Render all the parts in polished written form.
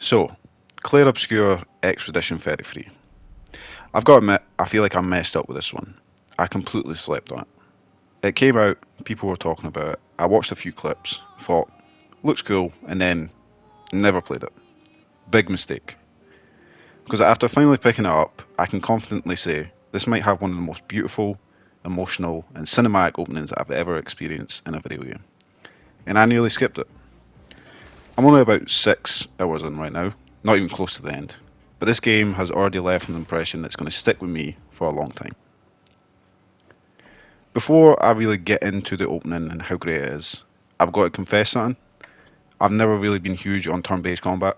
So, Clair Obscur Expedition 33. I've got to admit, I feel like I messed up with this one. I completely slept on it. It came out, people were talking about it. I watched a few clips, thought, looks cool, and then never played it. Big mistake. Because after finally picking it up, I can confidently say this might have one of the most beautiful, emotional, and cinematic openings I've ever experienced in a video game. And I nearly skipped it. I'm only about 6 hours in right now, not even close to the end. But this game has already left an impression that's going to stick with me for a long time. Before I really get into the opening and how great it is, I've got to confess something. I've never really been huge on turn-based combat.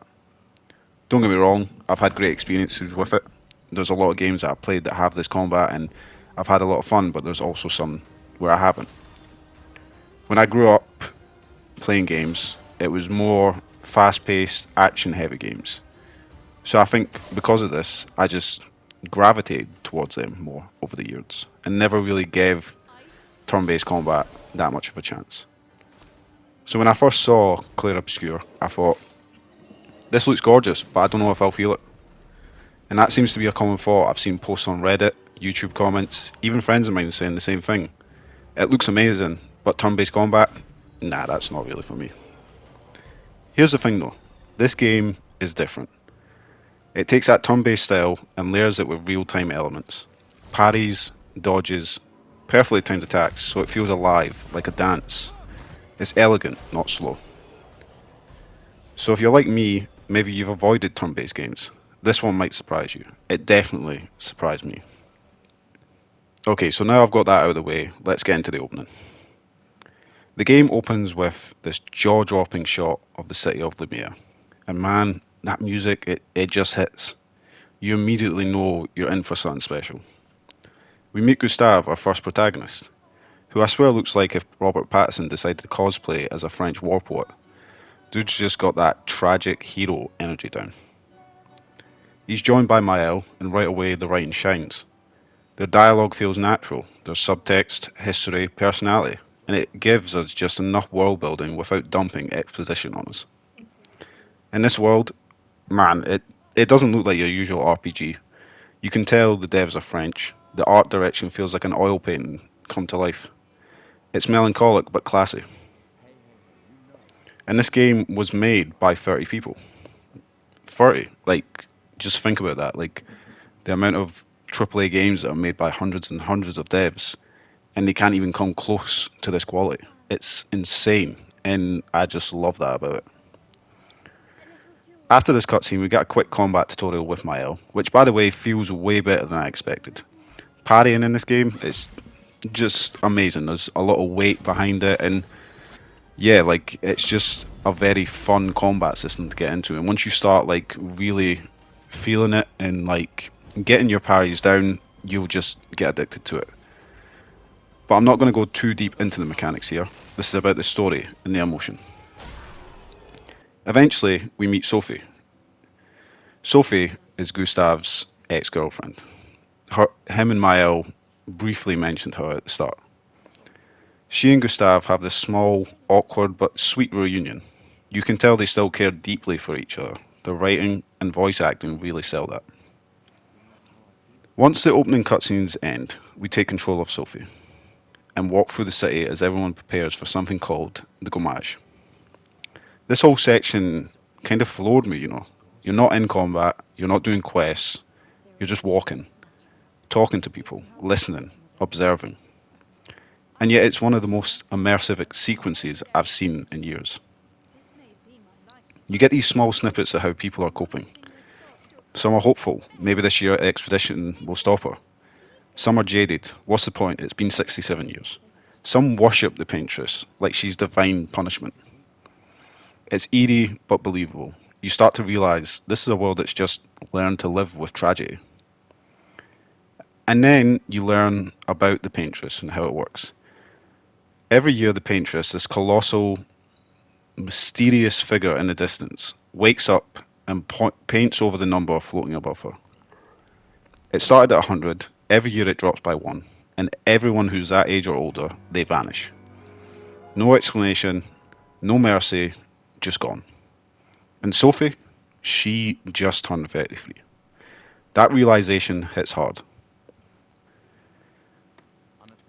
Don't get me wrong, I've had great experiences with it. There's a lot of games that I've played that have this combat and I've had a lot of fun, but there's also some where I haven't. When I grew up playing games, it was more fast-paced, action-heavy games. So I think because of this, I just gravitated towards them more over the years and never really gave turn-based combat that much of a chance. So when I first saw Clair Obscur, I thought, this looks gorgeous, but I don't know if I'll feel it. And that seems to be a common thought. I've seen posts on Reddit, YouTube comments, even friends of mine saying the same thing. It looks amazing, but turn-based combat? Nah, that's not really for me. Here's the thing though, this game is different. It takes that turn-based style and layers it with real-time elements. Parries, dodges, perfectly timed attacks, so it feels alive, like a dance. It's elegant, not slow. So if you're like me, maybe you've avoided turn-based games. This one might surprise you. It definitely surprised me. Okay, so now I've got that out of the way, let's get into the opening. The game opens with this jaw-dropping shot of the city of Lumiere. And man, that music, it just hits. You immediately know you're in for something special. We meet Gustave, our first protagonist, who I swear looks like if Robert Pattinson decided to cosplay as a French war poet. Dude's just got that tragic hero energy down. He's joined by Maël, and right away the writing shines. Their dialogue feels natural, there's subtext, history, personality, and it gives us just enough world building without dumping exposition on us. In this world, man, it doesn't look like your usual RPG. You can tell the devs are French. The art direction feels like an oil painting come to life. It's melancholic but classy. And this game was made by 30 people. 30. Like, just think about that. Like, the amount of AAA games that are made by hundreds and hundreds of devs, and they can't even come close to this quality. It's insane, and I just love that about it. After this cutscene, we get a quick combat tutorial with Maël, which, by the way, feels way better than I expected. Parrying in this game is just amazing. There's a lot of weight behind it, and yeah, like it's just a very fun combat system to get into. And once you start like really feeling it and like getting your parries down, you'll just get addicted to it. But I'm not going to go too deep into the mechanics here. This is about the story and the emotion. Eventually, we meet Sophie. Sophie is Gustave's ex-girlfriend. Him and Maël briefly mentioned her at the start. She and Gustave have this small, awkward but sweet reunion. You can tell they still care deeply for each other. The writing and voice acting really sell that. Once the opening cutscenes end, we take control of Sophie and walk through the city as everyone prepares for something called the Gommage. This whole section kind of floored me, you know. You're not in combat, you're not doing quests, you're just walking, talking to people, listening, observing. And yet it's one of the most immersive sequences I've seen in years. You get these small snippets of how people are coping. Some are hopeful, maybe this year expedition will stop her. Some are jaded, what's the point, it's been 67 years. Some worship the paintress, like she's divine punishment. It's eerie but believable. You start to realise this is a world that's just learned to live with tragedy. And then you learn about the paintress and how it works. Every year the paintress, this colossal, mysterious figure in the distance, wakes up and paints over the number floating above her. It started at 100, every year it drops by 1, and everyone who's that age or older, they vanish. No explanation, no mercy, just gone. And Sophie, She just turned 33. That realization hits hard.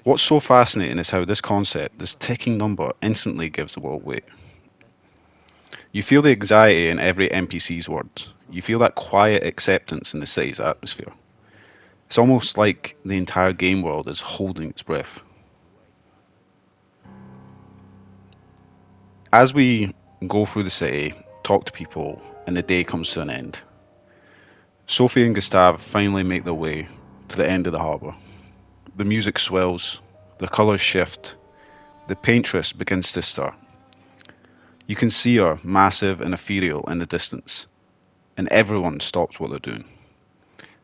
What's so fascinating is how this concept, this ticking number, instantly gives the world weight. You feel the anxiety in every NPC's words. You feel that quiet acceptance in the city's atmosphere. It's almost like the entire game world is holding its breath. As we go through the city, talk to people, and the day comes to an end, Sophie and Gustave finally make their way to the end of the harbour. The music swells, the colours shift, the paintress begins to start. You can see her, massive and ethereal, in the distance, and everyone stops what they're doing.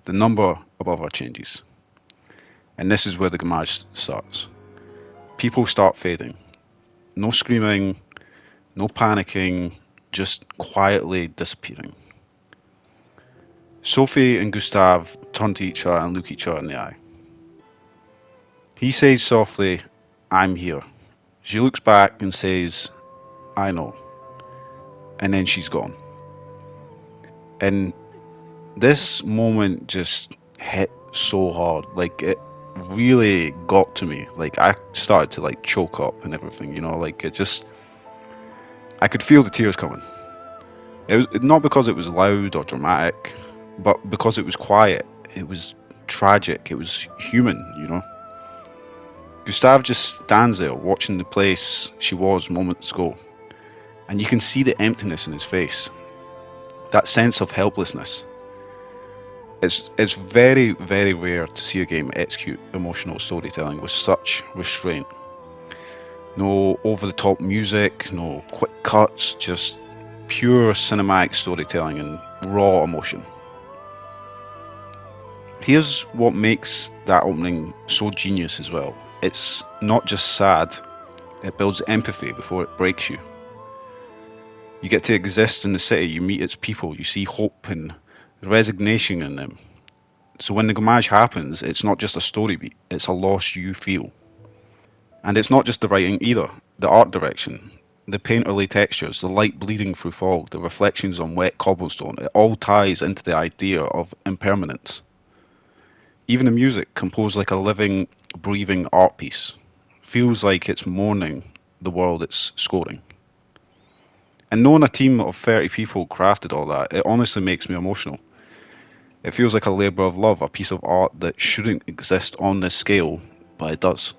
The number above her changes. And this is where the gamage starts. People start fading. No screaming, no panicking, just quietly disappearing. Sophie and Gustave turn to each other and look each other in the eye. He says softly, "I'm here." She looks back and says, "I know." And then she's gone. And this moment just hit so hard. Like, it really got to me. Like, I started to like choke up and everything, like it just, I could feel the tears coming. It was not because it was loud or dramatic, but because it was quiet. It was tragic. It was human. Gustave just stands there watching the place she was moments ago, and you can see the emptiness in his face. That sense of helplessness. It's very, very rare to see a game execute emotional storytelling with such restraint. No over the top music, no quick cuts, just pure cinematic storytelling and raw emotion. Here's what makes that opening so genius as well. It's not just sad, it builds empathy before it breaks you. You get to exist in the city, you meet its people, you see hope and resignation in them. So when the gamage happens, it's not just a story beat, it's a loss you feel. And it's not just the writing either, the art direction, the painterly textures, the light bleeding through fog, the reflections on wet cobblestone, it all ties into the idea of impermanence. Even the music, composed like a living, breathing art piece, feels like it's mourning the world it's scoring. And knowing a team of 30 people crafted all that, it honestly makes me emotional. It feels like a labour of love, a piece of art that shouldn't exist on this scale, but it does.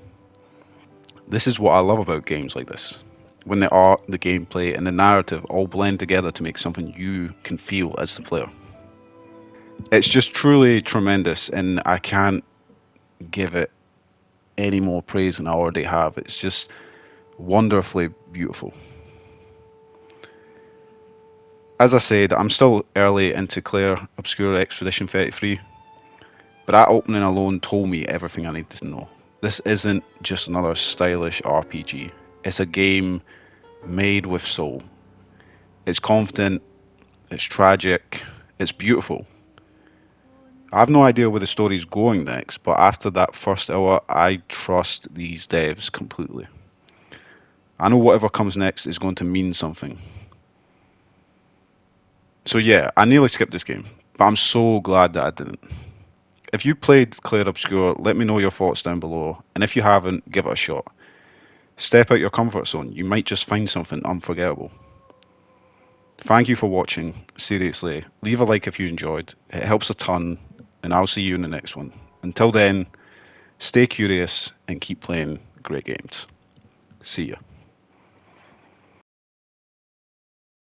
This is what I love about games like this. When the art, the gameplay, and the narrative all blend together to make something you can feel as the player. It's just truly tremendous, and I can't give it any more praise than I already have. It's just wonderfully beautiful. As I said, I'm still early into Clair Obscur Expedition 33, but that opening alone told me everything I needed to know. This isn't just another stylish RPG. It's a game made with soul. It's confident, it's tragic, it's beautiful. I have no idea where the story's going next, but after that first hour, I trust these devs completely. I know whatever comes next is going to mean something. So yeah, I nearly skipped this game, but I'm so glad that I didn't. If you played Clair Obscur, let me know your thoughts down below, and if you haven't, give it a shot. Step out your comfort zone, you might just find something unforgettable. Thank you for watching, seriously. Leave a like if you enjoyed, it helps a ton, and I'll see you in the next one. Until then, stay curious and keep playing great games. See ya.